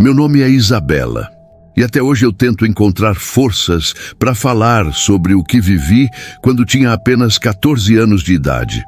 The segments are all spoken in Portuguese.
Meu nome é Isabela, e até hoje eu tento encontrar forças para falar sobre o que vivi quando tinha apenas 14 anos de idade.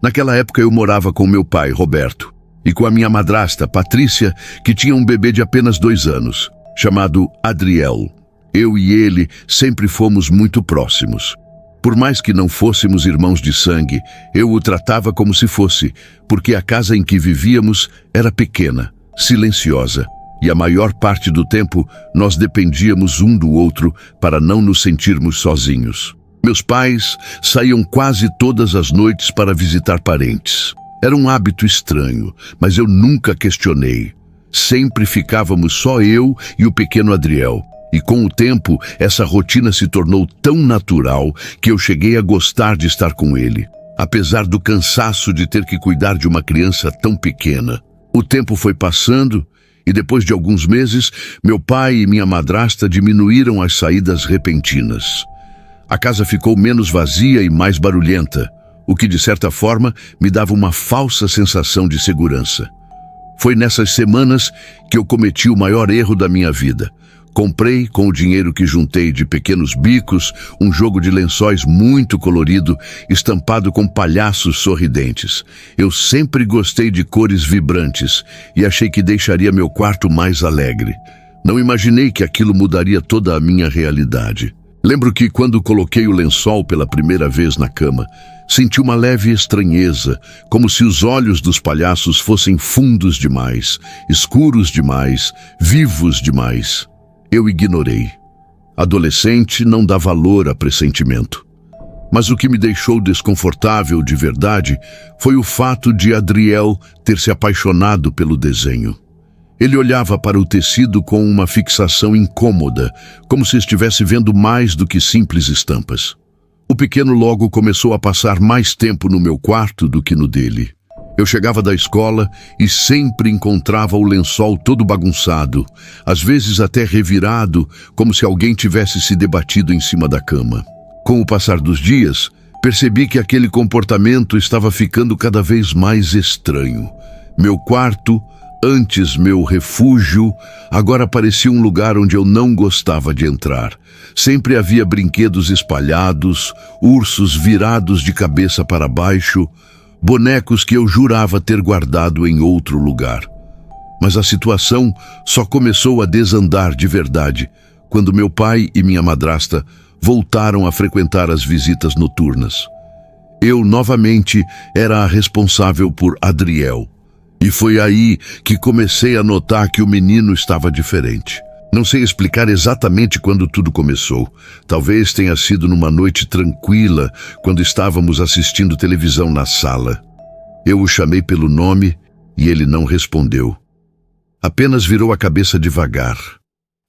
Naquela época eu morava com meu pai, Roberto, e com a minha madrasta, Patrícia, que tinha um bebê de apenas 2 anos, chamado Adriel. Eu e ele sempre fomos muito próximos. Por mais que não fôssemos irmãos de sangue, eu o tratava como se fosse, porque a casa em que vivíamos era pequena, silenciosa, e a maior parte do tempo nós dependíamos um do outro para não nos sentirmos sozinhos. Meus pais saíam quase todas as noites para visitar parentes. Era um hábito estranho, mas eu nunca questionei. Sempre ficávamos só eu e o pequeno Adriel. E com o tempo, essa rotina se tornou tão natural que eu cheguei a gostar de estar com ele, apesar do cansaço de ter que cuidar de uma criança tão pequena. O tempo foi passando e depois de alguns meses, meu pai e minha madrasta diminuíram as saídas repentinas. A casa ficou menos vazia e mais barulhenta, o que de certa forma me dava uma falsa sensação de segurança. Foi nessas semanas que eu cometi o maior erro da minha vida. Comprei, com o dinheiro que juntei de pequenos bicos, um jogo de lençóis muito colorido, estampado com palhaços sorridentes. Eu sempre gostei de cores vibrantes e achei que deixaria meu quarto mais alegre. Não imaginei que aquilo mudaria toda a minha realidade. Lembro que quando coloquei o lençol pela primeira vez na cama, senti uma leve estranheza, como se os olhos dos palhaços fossem fundos demais, escuros demais, vivos demais. Eu ignorei. Adolescente não dá valor a pressentimento. Mas o que me deixou desconfortável de verdade foi o fato de Adriel ter se apaixonado pelo desenho. Ele olhava para o tecido com uma fixação incômoda, como se estivesse vendo mais do que simples estampas. O pequeno logo começou a passar mais tempo no meu quarto do que no dele. Eu chegava da escola e sempre encontrava o lençol todo bagunçado, às vezes até revirado, como se alguém tivesse se debatido em cima da cama. Com o passar dos dias, percebi que aquele comportamento estava ficando cada vez mais estranho. Meu quarto, antes meu refúgio, agora parecia um lugar onde eu não gostava de entrar. Sempre havia brinquedos espalhados, ursos virados de cabeça para baixo, bonecos que eu jurava ter guardado em outro lugar. Mas a situação só começou a desandar de verdade quando meu pai e minha madrasta voltaram a frequentar as visitas noturnas. Eu, novamente, era a responsável por Adriel. E foi aí que comecei a notar que o menino estava diferente. Não sei explicar exatamente quando tudo começou. Talvez tenha sido numa noite tranquila, quando estávamos assistindo televisão na sala. Eu o chamei pelo nome e ele não respondeu. Apenas virou a cabeça devagar,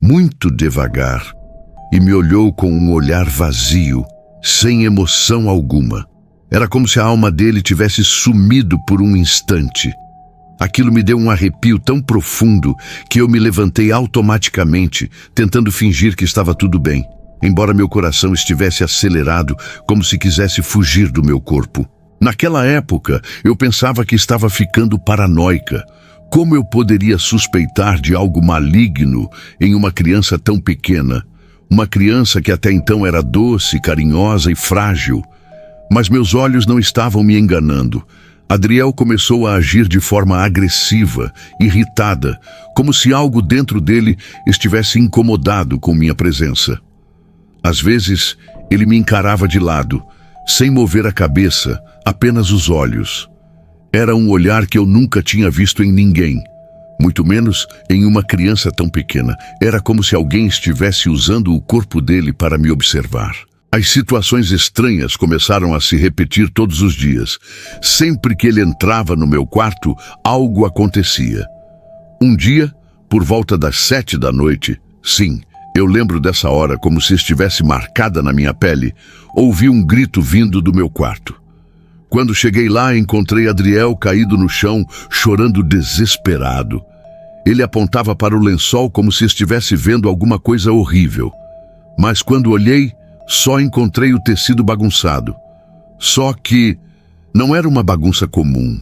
muito devagar, e me olhou com um olhar vazio, sem emoção alguma. Era como se a alma dele tivesse sumido por um instante. Aquilo me deu um arrepio tão profundo que eu me levantei automaticamente, tentando fingir que estava tudo bem, embora meu coração estivesse acelerado, como se quisesse fugir do meu corpo. Naquela época, eu pensava que estava ficando paranoica. Como eu poderia suspeitar de algo maligno em uma criança tão pequena? Uma criança que até então era doce, carinhosa e frágil. Mas meus olhos não estavam me enganando. Adriel começou a agir de forma agressiva, irritada, como se algo dentro dele estivesse incomodado com minha presença. Às vezes, ele me encarava de lado, sem mover a cabeça, apenas os olhos. Era um olhar que eu nunca tinha visto em ninguém, muito menos em uma criança tão pequena. Era como se alguém estivesse usando o corpo dele para me observar. As situações estranhas começaram a se repetir todos os dias. Sempre que ele entrava no meu quarto, algo acontecia. Um dia, por volta das 7 da noite, sim, eu lembro dessa hora como se estivesse marcada na minha pele, ouvi um grito vindo do meu quarto. Quando cheguei lá, encontrei Adriel caído no chão, chorando desesperado. Ele apontava para o lençol como se estivesse vendo alguma coisa horrível. Mas quando olhei, só encontrei o tecido bagunçado. Só que não era uma bagunça comum.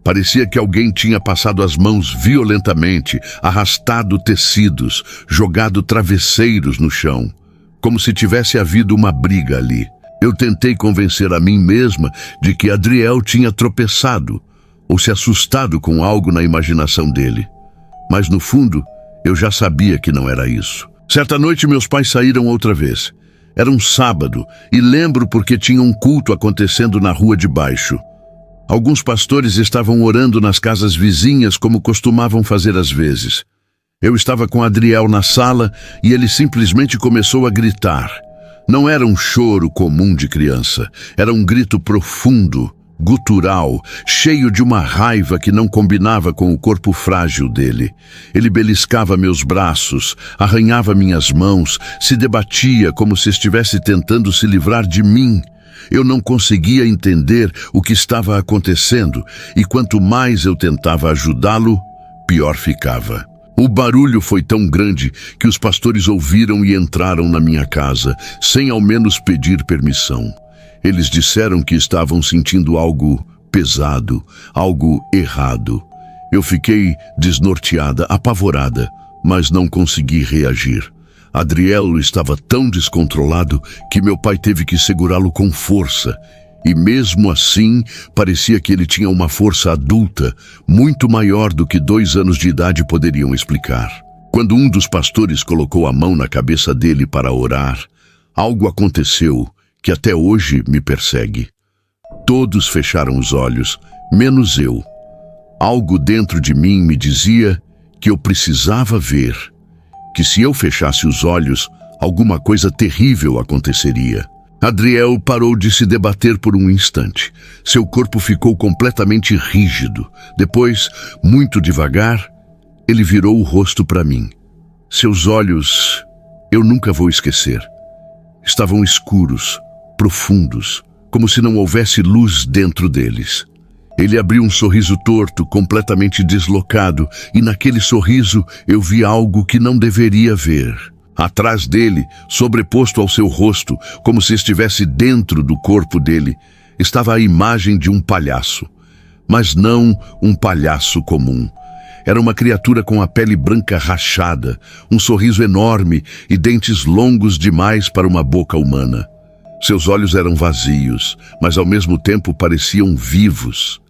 Parecia que alguém tinha passado as mãos violentamente, arrastado tecidos, jogado travesseiros no chão, como se tivesse havido uma briga ali. Eu tentei convencer a mim mesma de que Adriel tinha tropeçado ou se assustado com algo na imaginação dele. Mas no fundo, eu já sabia que não era isso. Certa noite meus pais saíram outra vez. Era um sábado e lembro porque tinha um culto acontecendo na rua de baixo. Alguns pastores estavam orando nas casas vizinhas como costumavam fazer às vezes. Eu estava com Adriel na sala e ele simplesmente começou a gritar. Não era um choro comum de criança, era um grito profundo, gutural, cheio de uma raiva que não combinava com o corpo frágil dele. Ele beliscava meus braços, arranhava minhas mãos, se debatia como se estivesse tentando se livrar de mim. Eu não conseguia entender o que estava acontecendo e quanto mais eu tentava ajudá-lo, pior ficava. O barulho foi tão grande que os pastores ouviram e entraram na minha casa, sem ao menos pedir permissão. Eles disseram que estavam sentindo algo pesado, algo errado. Eu fiquei desnorteada, apavorada, mas não consegui reagir. Adriel estava tão descontrolado que meu pai teve que segurá-lo com força. E mesmo assim, parecia que ele tinha uma força adulta, muito maior do que 2 anos de idade poderiam explicar. Quando um dos pastores colocou a mão na cabeça dele para orar, algo aconteceu que até hoje me persegue. Todos fecharam os olhos, menos eu. Algo dentro de mim me dizia que eu precisava ver, que se eu fechasse os olhos, alguma coisa terrível aconteceria. Adriel parou de se debater por um instante. Seu corpo ficou completamente rígido. Depois, muito devagar, ele virou o rosto para mim. Seus olhos, eu nunca vou esquecer. Estavam escuros, profundos, como se não houvesse luz dentro deles. Ele abriu um sorriso torto, completamente deslocado, e naquele sorriso eu vi algo que não deveria ver. Atrás dele, sobreposto ao seu rosto, como se estivesse dentro do corpo dele, estava a imagem de um palhaço. Mas não um palhaço comum. Era uma criatura com a pele branca rachada, um sorriso enorme e dentes longos demais para uma boca humana. Seus olhos eram vazios, mas ao mesmo tempo pareciam vivos.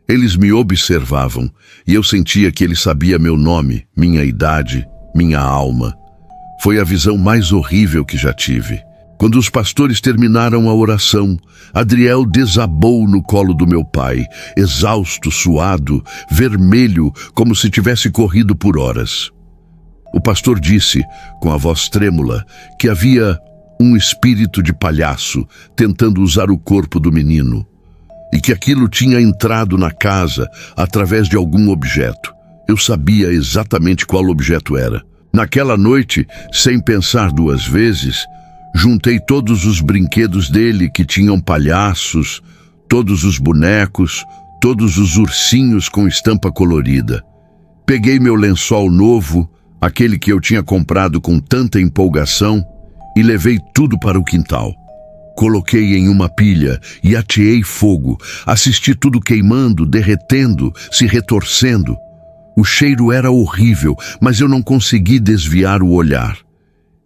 Eles me observavam e eu sentia que ele sabia meu nome, minha idade, minha alma. Foi a visão mais horrível que já tive. Quando os pastores terminaram a oração, Adriel desabou no colo do meu pai, exausto, suado, vermelho, como se tivesse corrido por horas. O pastor disse, com a voz trêmula, que havia um espírito de palhaço tentando usar o corpo do menino, e que aquilo tinha entrado na casa através de algum objeto. Eu sabia exatamente qual objeto era. Naquela noite, sem pensar 2 vezes, juntei todos os brinquedos dele que tinham palhaços, todos os bonecos, todos os ursinhos com estampa colorida. Peguei meu lençol novo, aquele que eu tinha comprado com tanta empolgação, e levei tudo para o quintal. Coloquei em uma pilha e ateei fogo. Assisti tudo queimando, derretendo, se retorcendo. O cheiro era horrível, mas eu não consegui desviar o olhar.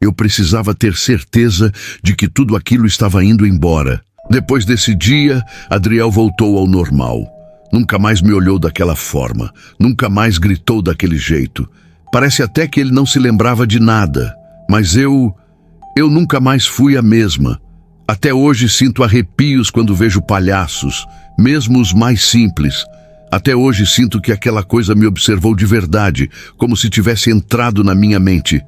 Eu precisava ter certeza de que tudo aquilo estava indo embora. Depois desse dia, Adriel voltou ao normal. Nunca mais me olhou daquela forma. Nunca mais gritou daquele jeito. Parece até que ele não se lembrava de nada. Mas eu nunca mais fui a mesma. Até hoje sinto arrepios quando vejo palhaços, mesmo os mais simples. Até hoje sinto que aquela coisa me observou de verdade, como se tivesse entrado na minha mente.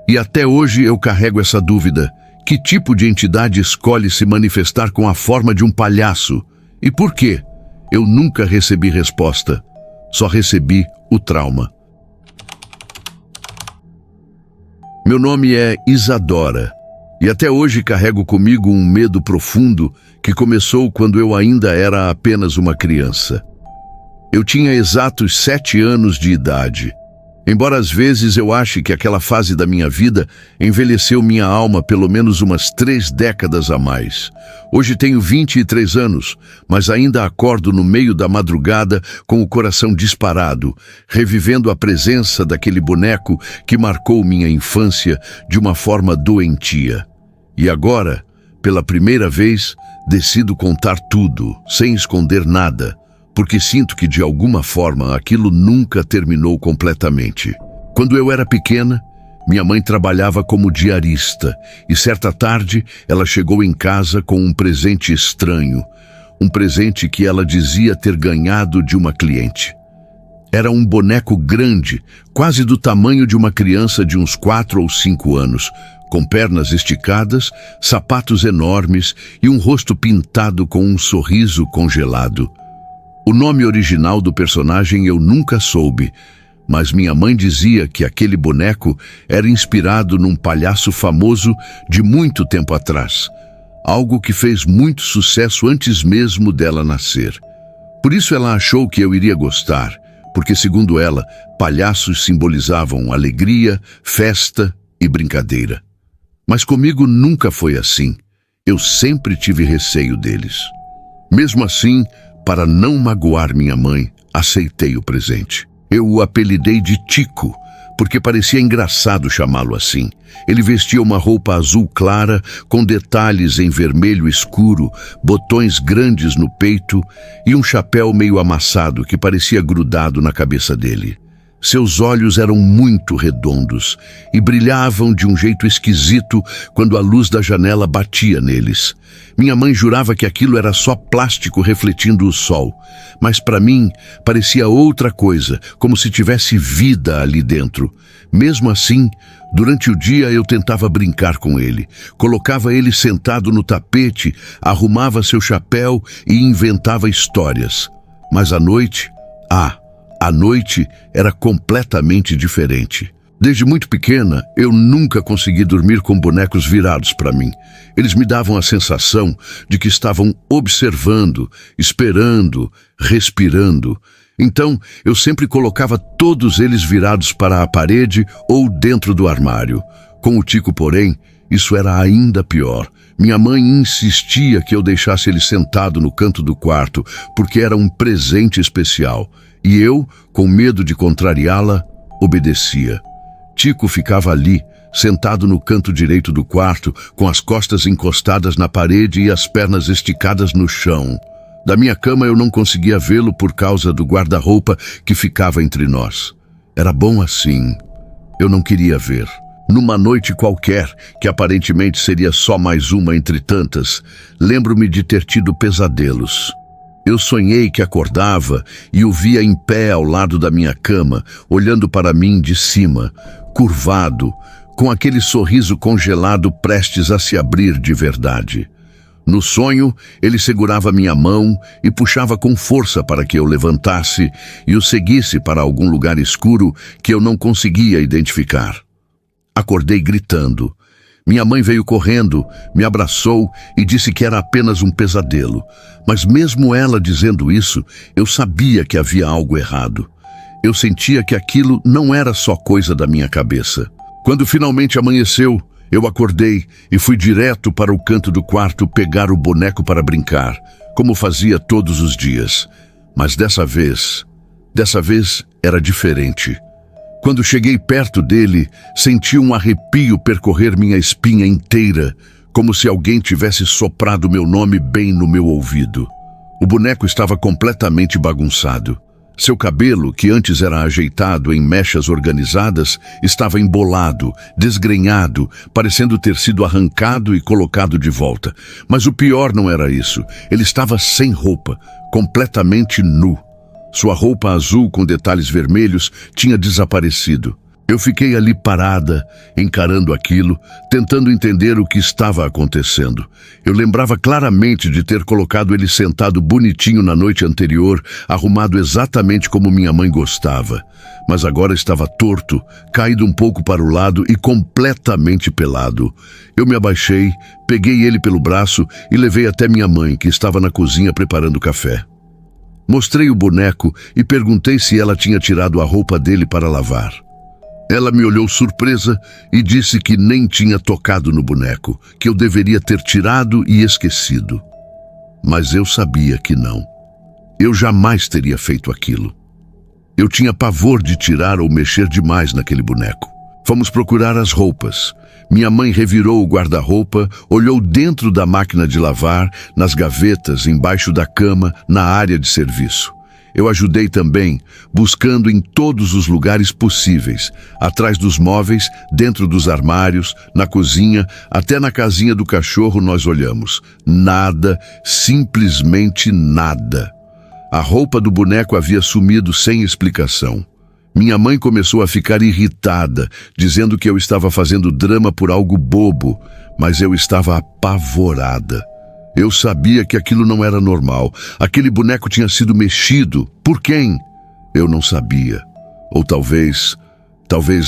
E até hoje eu carrego essa dúvida. Que tipo de entidade escolhe se manifestar com a forma de um palhaço? E por quê? Eu nunca recebi resposta. Só recebi o trauma. Meu nome é Isadora. E até hoje carrego comigo um medo profundo que começou quando eu ainda era apenas uma criança. Eu tinha exatos 7 anos de idade. Embora às vezes eu ache que aquela fase da minha vida envelheceu minha alma pelo menos umas 3 décadas a mais. Hoje tenho 23 anos, mas ainda acordo no meio da madrugada com o coração disparado, revivendo a presença daquele boneco que marcou minha infância de uma forma doentia. E agora, pela primeira vez, decido contar tudo, sem esconder nada, porque sinto que de alguma forma aquilo nunca terminou completamente. Quando eu era pequena, minha mãe trabalhava como diarista e certa tarde ela chegou em casa com um presente estranho, um presente que ela dizia ter ganhado de uma cliente. Era um boneco grande, quase do tamanho de uma criança de uns 4 ou 5 anos, com pernas esticadas, sapatos enormes e um rosto pintado com um sorriso congelado. O nome original do personagem eu nunca soube, mas minha mãe dizia que aquele boneco era inspirado num palhaço famoso de muito tempo atrás, algo que fez muito sucesso antes mesmo dela nascer. Por isso ela achou que eu iria gostar, porque, segundo ela, palhaços simbolizavam alegria, festa e brincadeira. Mas comigo nunca foi assim. Eu sempre tive receio deles. Mesmo assim, para não magoar minha mãe, aceitei o presente. Eu o apelidei de Tico, porque parecia engraçado chamá-lo assim. Ele vestia uma roupa azul clara, com detalhes em vermelho escuro, botões grandes no peito e um chapéu meio amassado que parecia grudado na cabeça dele. Seus olhos eram muito redondos e brilhavam de um jeito esquisito quando a luz da janela batia neles. Minha mãe jurava que aquilo era só plástico refletindo o sol, mas para mim parecia outra coisa, como se tivesse vida ali dentro. Mesmo assim, durante o dia eu tentava brincar com ele. Colocava ele sentado no tapete, arrumava seu chapéu e inventava histórias. Mas à noite, a noite era completamente diferente. Desde muito pequena, eu nunca consegui dormir com bonecos virados para mim. Eles me davam a sensação de que estavam observando, esperando, respirando. Então, eu sempre colocava todos eles virados para a parede ou dentro do armário. Com o Tico, porém, isso era ainda pior. Minha mãe insistia que eu deixasse ele sentado no canto do quarto, porque era um presente especial. E eu, com medo de contrariá-la, obedecia. Tico ficava ali, sentado no canto direito do quarto, com as costas encostadas na parede e as pernas esticadas no chão. Da minha cama eu não conseguia vê-lo por causa do guarda-roupa que ficava entre nós. Era bom assim. Eu não queria ver. Numa noite qualquer, que aparentemente seria só mais uma entre tantas, lembro-me de ter tido pesadelos. Eu sonhei que acordava e o via em pé ao lado da minha cama, olhando para mim de cima, curvado, com aquele sorriso congelado prestes a se abrir de verdade. No sonho, ele segurava minha mão e puxava com força para que eu levantasse e o seguisse para algum lugar escuro que eu não conseguia identificar. Acordei gritando. Minha mãe veio correndo, me abraçou e disse que era apenas um pesadelo. Mas mesmo ela dizendo isso, eu sabia que havia algo errado. Eu sentia que aquilo não era só coisa da minha cabeça. Quando finalmente amanheceu, eu acordei e fui direto para o canto do quarto pegar o boneco para brincar, como fazia todos os dias. Mas dessa vez era diferente. Quando cheguei perto dele, senti um arrepio percorrer minha espinha inteira, como se alguém tivesse soprado meu nome bem no meu ouvido. O boneco estava completamente bagunçado. Seu cabelo, que antes era ajeitado em mechas organizadas, estava embolado, desgrenhado, parecendo ter sido arrancado e colocado de volta. Mas o pior não era isso. Ele estava sem roupa, completamente nu. Sua roupa azul com detalhes vermelhos tinha desaparecido. Eu fiquei ali parada, encarando aquilo, tentando entender o que estava acontecendo. Eu lembrava claramente de ter colocado ele sentado bonitinho na noite anterior, arrumado exatamente como minha mãe gostava. Mas agora estava torto, caído um pouco para o lado e completamente pelado. Eu me abaixei, peguei ele pelo braço e levei até minha mãe, que estava na cozinha preparando café. Mostrei o boneco e perguntei se ela tinha tirado a roupa dele para lavar. Ela me olhou surpresa e disse que nem tinha tocado no boneco, que eu deveria ter tirado e esquecido. Mas eu sabia que não. Eu jamais teria feito aquilo. Eu tinha pavor de tirar ou mexer demais naquele boneco. Fomos procurar as roupas. Minha mãe revirou o guarda-roupa, olhou dentro da máquina de lavar, nas gavetas, embaixo da cama, na área de serviço. Eu ajudei também, buscando em todos os lugares possíveis, atrás dos móveis, dentro dos armários, na cozinha, até na casinha do cachorro nós olhamos. Nada, simplesmente nada. A roupa do boneco havia sumido sem explicação. Minha mãe começou a ficar irritada, dizendo que eu estava fazendo drama por algo bobo, mas eu estava apavorada. Eu sabia que aquilo não era normal. Aquele boneco tinha sido mexido. Por quem? Eu não sabia. Ou talvez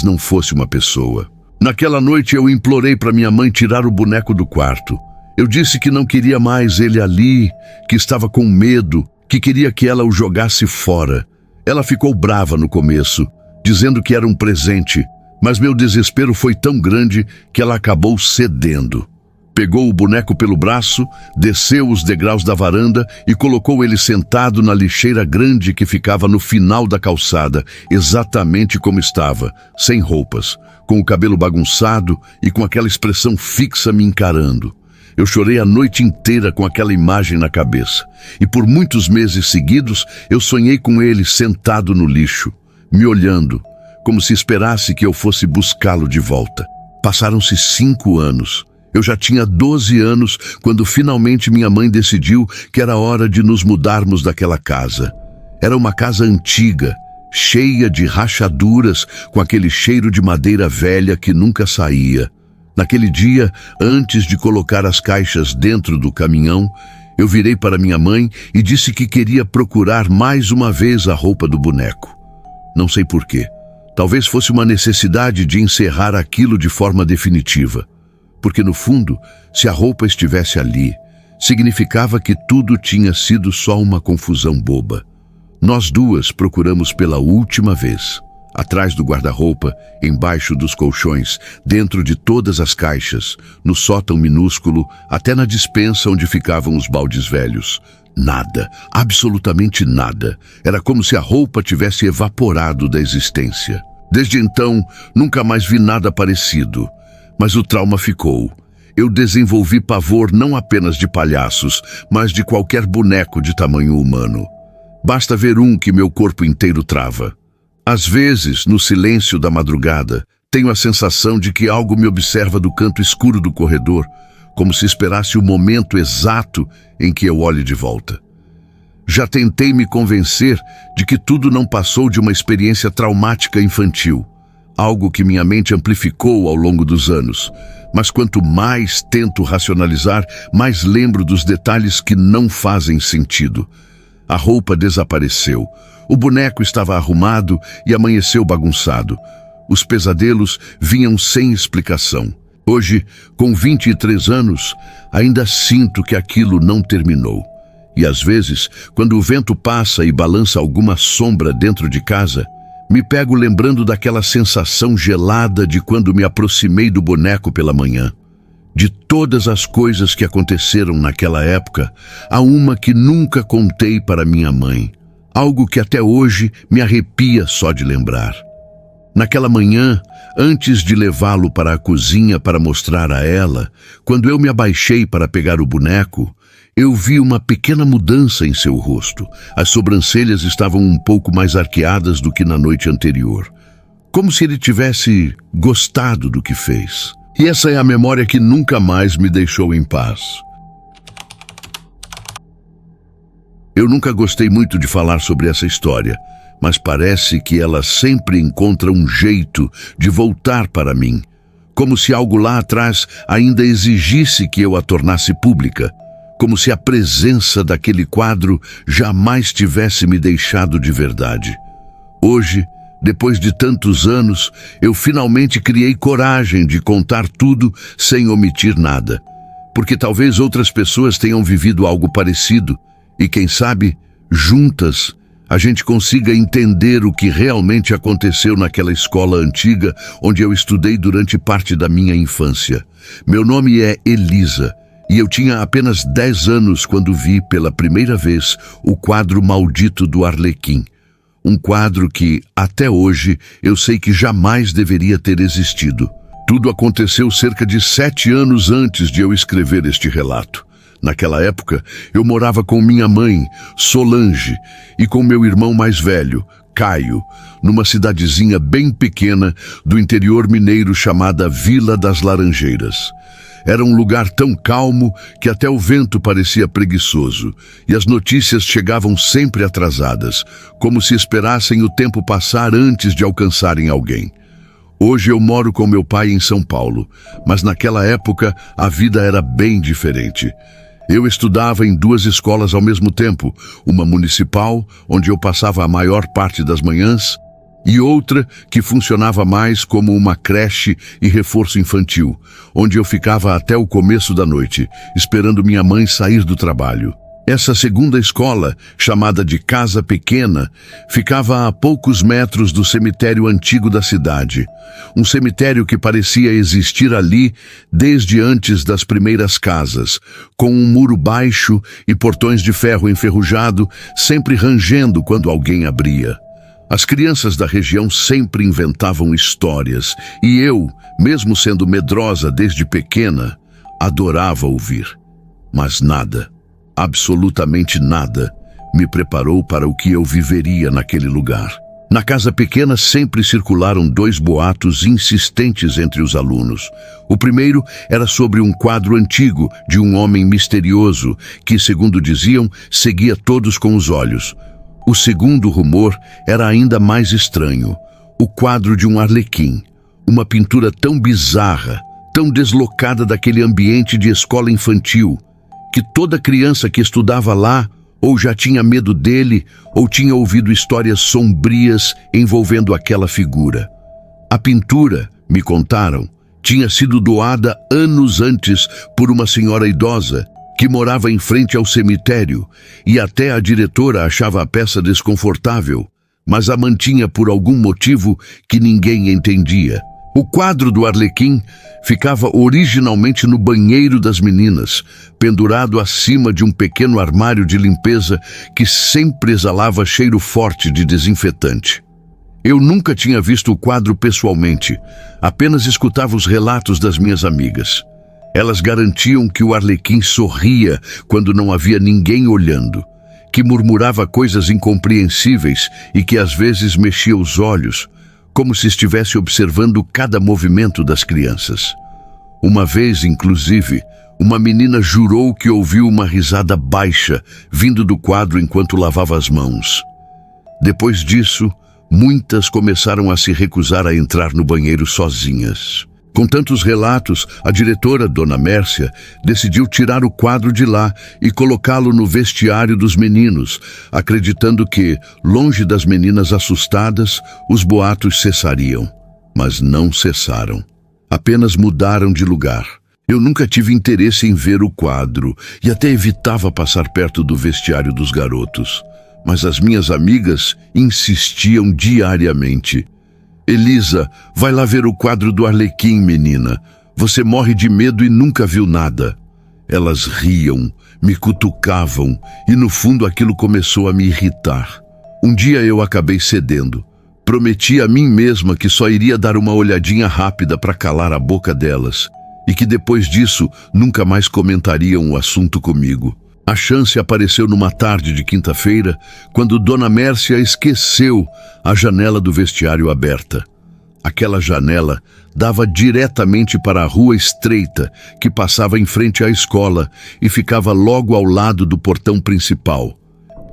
não fosse uma pessoa. Naquela noite eu implorei para minha mãe tirar o boneco do quarto. Eu disse que não queria mais ele ali, que estava com medo, que queria que ela o jogasse fora. Ela ficou brava no começo, dizendo que era um presente, mas meu desespero foi tão grande que ela acabou cedendo. Pegou o boneco pelo braço, desceu os degraus da varanda e colocou ele sentado na lixeira grande que ficava no final da calçada, exatamente como estava, sem roupas, com o cabelo bagunçado e com aquela expressão fixa me encarando. Eu chorei a noite inteira com aquela imagem na cabeça. E por muitos meses seguidos, eu sonhei com ele sentado no lixo, me olhando, como se esperasse que eu fosse buscá-lo de volta. Passaram-se 5 anos. Eu já tinha 12 anos quando finalmente minha mãe decidiu que era hora de nos mudarmos daquela casa. Era uma casa antiga, cheia de rachaduras, com aquele cheiro de madeira velha que nunca saía. Naquele dia, antes de colocar as caixas dentro do caminhão, eu virei para minha mãe e disse que queria procurar mais uma vez a roupa do boneco. Não sei porquê. Talvez fosse uma necessidade de encerrar aquilo de forma definitiva. Porque, no fundo, se a roupa estivesse ali, significava que tudo tinha sido só uma confusão boba. Nós duas procuramos pela última vez. Atrás do guarda-roupa, embaixo dos colchões, dentro de todas as caixas, no sótão minúsculo, até na despensa onde ficavam os baldes velhos. Nada, absolutamente nada. Era como se a roupa tivesse evaporado da existência. Desde então, nunca mais vi nada parecido. Mas o trauma ficou. Eu desenvolvi pavor não apenas de palhaços, mas de qualquer boneco de tamanho humano. Basta ver um que meu corpo inteiro trava. Às vezes, no silêncio da madrugada, tenho a sensação de que algo me observa do canto escuro do corredor, como se esperasse o momento exato em que eu olhe de volta. Já tentei me convencer de que tudo não passou de uma experiência traumática infantil. Algo que minha mente amplificou ao longo dos anos. Mas quanto mais tento racionalizar, mais lembro dos detalhes que não fazem sentido. A roupa desapareceu. O boneco estava arrumado e amanheceu bagunçado. Os pesadelos vinham sem explicação. Hoje, com 23 anos, ainda sinto que aquilo não terminou. E às vezes, quando o vento passa e balança alguma sombra dentro de casa, me pego lembrando daquela sensação gelada de quando me aproximei do boneco pela manhã. De todas as coisas que aconteceram naquela época, há uma que nunca contei para minha mãe. Algo que até hoje me arrepia só de lembrar. Naquela manhã, antes de levá-lo para a cozinha para mostrar a ela, quando eu me abaixei para pegar o boneco, eu vi uma pequena mudança em seu rosto. As sobrancelhas estavam um pouco mais arqueadas do que na noite anterior. Como se ele tivesse gostado do que fez. E essa é a memória que nunca mais me deixou em paz. Eu nunca gostei muito de falar sobre essa história, mas parece que ela sempre encontra um jeito de voltar para mim. Como se algo lá atrás ainda exigisse que eu a tornasse pública. Como se a presença daquele quadro jamais tivesse me deixado de verdade. Hoje, depois de tantos anos, eu finalmente criei coragem de contar tudo sem omitir nada. Porque talvez outras pessoas tenham vivido algo parecido e, quem sabe, juntas, a gente consiga entender o que realmente aconteceu naquela escola antiga onde eu estudei durante parte da minha infância. Meu nome é Elisa e eu tinha apenas 10 anos quando vi pela primeira vez o quadro maldito do Arlequim. Um quadro que, até hoje, eu sei que jamais deveria ter existido. Tudo aconteceu cerca de 7 anos antes de eu escrever este relato. Naquela época, eu morava com minha mãe, Solange, e com meu irmão mais velho, Caio, numa cidadezinha bem pequena do interior mineiro chamada Vila das Laranjeiras. Era um lugar tão calmo que até o vento parecia preguiçoso, e as notícias chegavam sempre atrasadas, como se esperassem o tempo passar antes de alcançarem alguém. Hoje eu moro com meu pai em São Paulo, mas naquela época a vida era bem diferente. Eu estudava em 2 escolas ao mesmo tempo, uma municipal, onde eu passava a maior parte das manhãs, e outra que funcionava mais como uma creche e reforço infantil, onde eu ficava até o começo da noite, esperando minha mãe sair do trabalho. Essa segunda escola, chamada de Casa Pequena, ficava a poucos metros do cemitério antigo da cidade. Um cemitério que parecia existir ali desde antes das primeiras casas, com um muro baixo e portões de ferro enferrujado, sempre rangendo quando alguém abria. As crianças da região sempre inventavam histórias, e eu, mesmo sendo medrosa desde pequena, adorava ouvir. Mas nada, absolutamente nada, me preparou para o que eu viveria naquele lugar. Na Casa Pequena sempre circularam 2 boatos insistentes entre os alunos. O primeiro era sobre um quadro antigo de um homem misterioso que, segundo diziam, seguia todos com os olhos. O segundo rumor era ainda mais estranho: o quadro de um arlequim, uma pintura tão bizarra, tão deslocada daquele ambiente de escola infantil, que toda criança que estudava lá ou já tinha medo dele ou tinha ouvido histórias sombrias envolvendo aquela figura. A pintura, me contaram, tinha sido doada anos antes por uma senhora idosa que morava em frente ao cemitério, e até a diretora achava a peça desconfortável, mas a mantinha por algum motivo que ninguém entendia. O quadro do Arlequim ficava originalmente no banheiro das meninas, pendurado acima de um pequeno armário de limpeza que sempre exalava cheiro forte de desinfetante. Eu nunca tinha visto o quadro pessoalmente, apenas escutava os relatos das minhas amigas. Elas garantiam que o Arlequim sorria quando não havia ninguém olhando, que murmurava coisas incompreensíveis e que às vezes mexia os olhos, como se estivesse observando cada movimento das crianças. Uma vez, inclusive, uma menina jurou que ouviu uma risada baixa vindo do quadro enquanto lavava as mãos. Depois disso, muitas começaram a se recusar a entrar no banheiro sozinhas. Com tantos relatos, a diretora, Dona Mércia, decidiu tirar o quadro de lá e colocá-lo no vestiário dos meninos, acreditando que, longe das meninas assustadas, os boatos cessariam. Mas não cessaram. Apenas mudaram de lugar. Eu nunca tive interesse em ver o quadro e até evitava passar perto do vestiário dos garotos. Mas as minhas amigas insistiam diariamente. Elisa, vai lá ver o quadro do Arlequim, menina. Você morre de medo e nunca viu nada. Elas riam, me cutucavam e no fundo aquilo começou a me irritar. Um dia eu acabei cedendo. Prometi a mim mesma que só iria dar uma olhadinha rápida para calar a boca delas e que depois disso nunca mais comentariam o assunto comigo. A chance apareceu numa tarde de quinta-feira, quando Dona Mércia esqueceu a janela do vestiário aberta. Aquela janela dava diretamente para a rua estreita que passava em frente à escola e ficava logo ao lado do portão principal.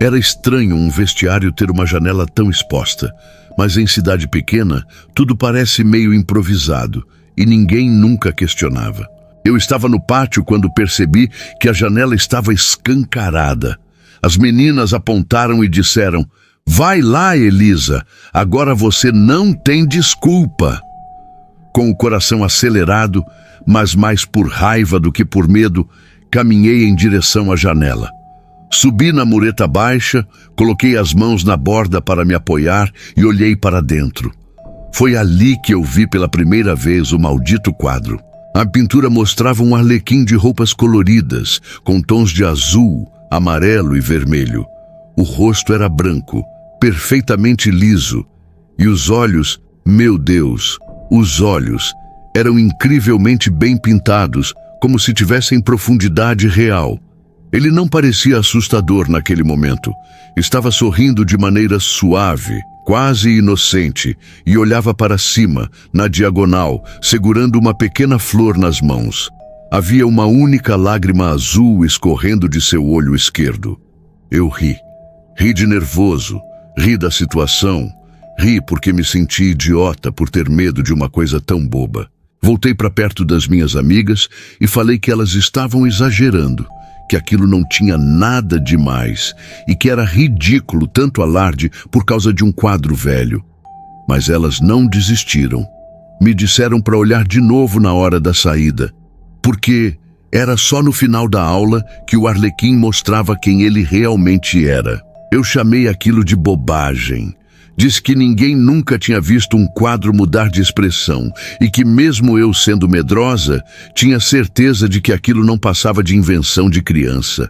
Era estranho um vestiário ter uma janela tão exposta, mas em cidade pequena tudo parece meio improvisado e ninguém nunca questionava. Eu estava no pátio quando percebi que a janela estava escancarada. As meninas apontaram e disseram: "Vai lá, Elisa, agora você não tem desculpa." Com o coração acelerado, mas mais por raiva do que por medo, caminhei em direção à janela. Subi na mureta baixa, coloquei as mãos na borda para me apoiar e olhei para dentro. Foi ali que eu vi pela primeira vez o maldito quadro. A pintura mostrava um arlequim de roupas coloridas, com tons de azul, amarelo e vermelho. O rosto era branco, perfeitamente liso, e os olhos, meu Deus, os olhos, eram incrivelmente bem pintados, como se tivessem profundidade real. Ele não parecia assustador naquele momento. Estava sorrindo de maneira suave, quase inocente, e olhava para cima, na diagonal, segurando uma pequena flor nas mãos. Havia uma única lágrima azul escorrendo de seu olho esquerdo. Eu ri. Ri de nervoso, ri da situação, ri porque me senti idiota por ter medo de uma coisa tão boba. Voltei para perto das minhas amigas e falei que elas estavam exagerando, que aquilo não tinha nada demais e que era ridículo tanto alarde por causa de um quadro velho. Mas elas não desistiram. Me disseram para olhar de novo na hora da saída, porque era só no final da aula que o arlequim mostrava quem ele realmente era. Eu chamei aquilo de bobagem. Disse que ninguém nunca tinha visto um quadro mudar de expressão e que mesmo eu sendo medrosa, tinha certeza de que aquilo não passava de invenção de criança.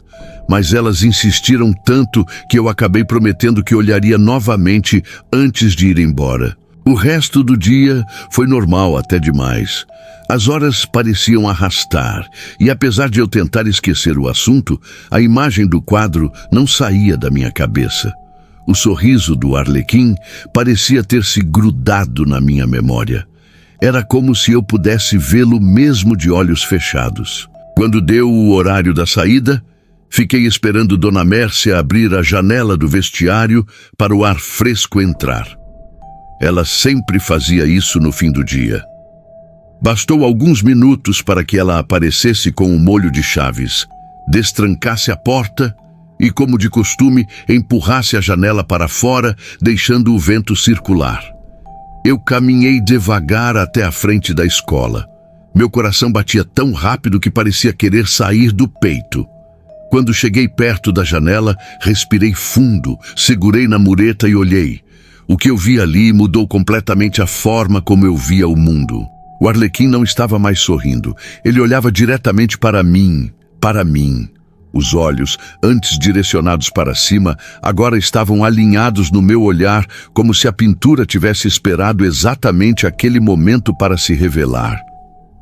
Mas elas insistiram tanto que eu acabei prometendo que olharia novamente antes de ir embora. O resto do dia foi normal até demais. As horas pareciam arrastar e apesar de eu tentar esquecer o assunto, a imagem do quadro não saía da minha cabeça. O sorriso do arlequim parecia ter se grudado na minha memória. Era como se eu pudesse vê-lo mesmo de olhos fechados. Quando deu o horário da saída, fiquei esperando Dona Mércia abrir a janela do vestiário para o ar fresco entrar. Ela sempre fazia isso no fim do dia. Bastou alguns minutos para que ela aparecesse com um molho de chaves, destrancasse a porta e, como de costume, empurrasse a janela para fora, deixando o vento circular. Eu caminhei devagar até a frente da escola. Meu coração batia tão rápido que parecia querer sair do peito. Quando cheguei perto da janela, respirei fundo, segurei na mureta e olhei. O que eu vi ali mudou completamente a forma como eu via o mundo. O arlequim não estava mais sorrindo. Ele olhava diretamente para mim, para mim. Os olhos, antes direcionados para cima, agora estavam alinhados no meu olhar, como se a pintura tivesse esperado exatamente aquele momento para se revelar.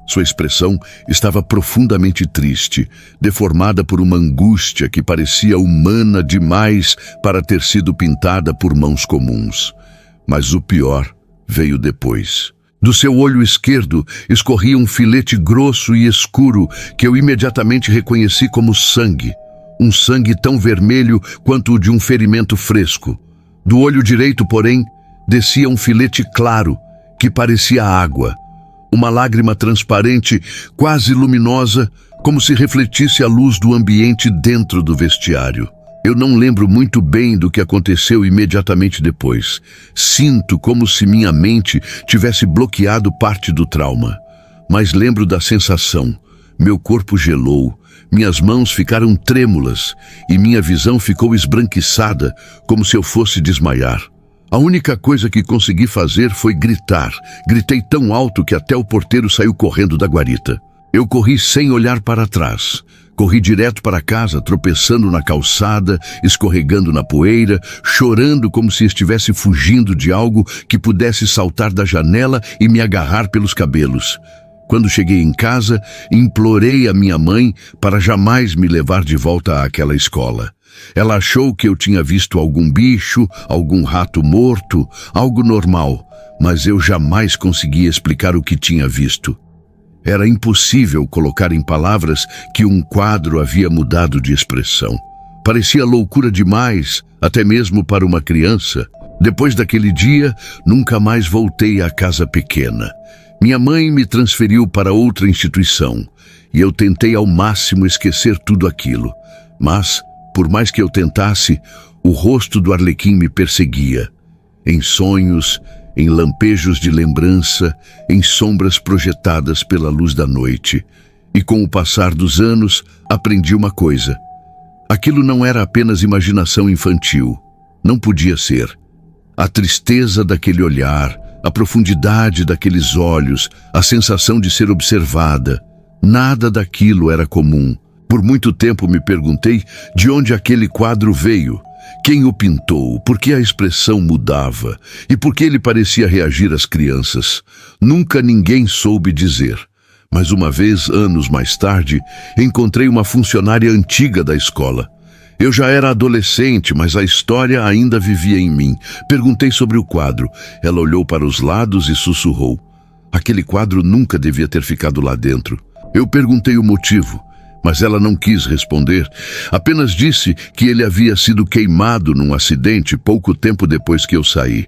Sua expressão estava profundamente triste, deformada por uma angústia que parecia humana demais para ter sido pintada por mãos comuns. Mas o pior veio depois. Do seu olho esquerdo escorria um filete grosso e escuro que eu imediatamente reconheci como sangue. Um sangue tão vermelho quanto o de um ferimento fresco. Do olho direito, porém, descia um filete claro que parecia água. Uma lágrima transparente, quase luminosa, como se refletisse a luz do ambiente dentro do vestiário. Eu não lembro muito bem do que aconteceu imediatamente depois. Sinto como se minha mente tivesse bloqueado parte do trauma. Mas lembro da sensação. Meu corpo gelou, minhas mãos ficaram trêmulas e minha visão ficou esbranquiçada, como se eu fosse desmaiar. A única coisa que consegui fazer foi gritar. Gritei tão alto que até o porteiro saiu correndo da guarita. Eu corri sem olhar para trás. Corri direto para casa, tropeçando na calçada, escorregando na poeira, chorando como se estivesse fugindo de algo que pudesse saltar da janela e me agarrar pelos cabelos. Quando cheguei em casa, implorei a minha mãe para jamais me levar de volta àquela escola. Ela achou que eu tinha visto algum bicho, algum rato morto, algo normal, mas eu jamais consegui explicar o que tinha visto. Era impossível colocar em palavras que um quadro havia mudado de expressão. Parecia loucura demais, até mesmo para uma criança. Depois daquele dia, nunca mais voltei à casa pequena. Minha mãe me transferiu para outra instituição, e eu tentei ao máximo esquecer tudo aquilo. Mas, por mais que eu tentasse, o rosto do arlequim me perseguia. Em sonhos, em lampejos de lembrança, em sombras projetadas pela luz da noite. E com o passar dos anos, aprendi uma coisa. Aquilo não era apenas imaginação infantil. Não podia ser. A tristeza daquele olhar, a profundidade daqueles olhos, a sensação de ser observada, nada daquilo era comum. Por muito tempo me perguntei de onde aquele quadro veio, quem o pintou, por que a expressão mudava e por que ele parecia reagir às crianças. Nunca ninguém soube dizer. Mas uma vez, anos mais tarde, encontrei uma funcionária antiga da escola. Eu já era adolescente, mas a história ainda vivia em mim. Perguntei sobre o quadro. Ela olhou para os lados e sussurrou. Aquele quadro nunca devia ter ficado lá dentro. Eu perguntei o motivo, mas ela não quis responder. Apenas disse que ele havia sido queimado num acidente pouco tempo depois que eu saí.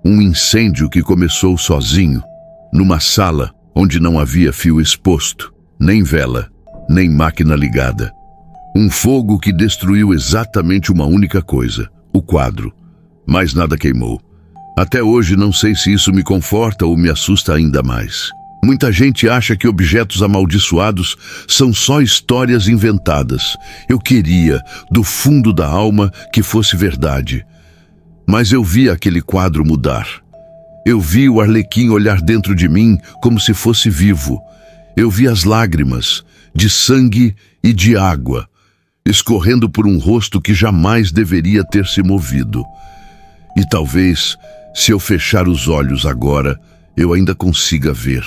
Um incêndio que começou sozinho, numa sala onde não havia fio exposto, nem vela, nem máquina ligada. Um fogo que destruiu exatamente uma única coisa, o quadro. Mas nada queimou. Até hoje não sei se isso me conforta ou me assusta ainda mais. Muita gente acha que objetos amaldiçoados são só histórias inventadas. Eu queria, do fundo da alma, que fosse verdade. Mas eu vi aquele quadro mudar. Eu vi o Arlequim olhar dentro de mim como se fosse vivo. Eu vi as lágrimas, de sangue e de água, escorrendo por um rosto que jamais deveria ter se movido. E talvez, se eu fechar os olhos agora, eu ainda consiga ver.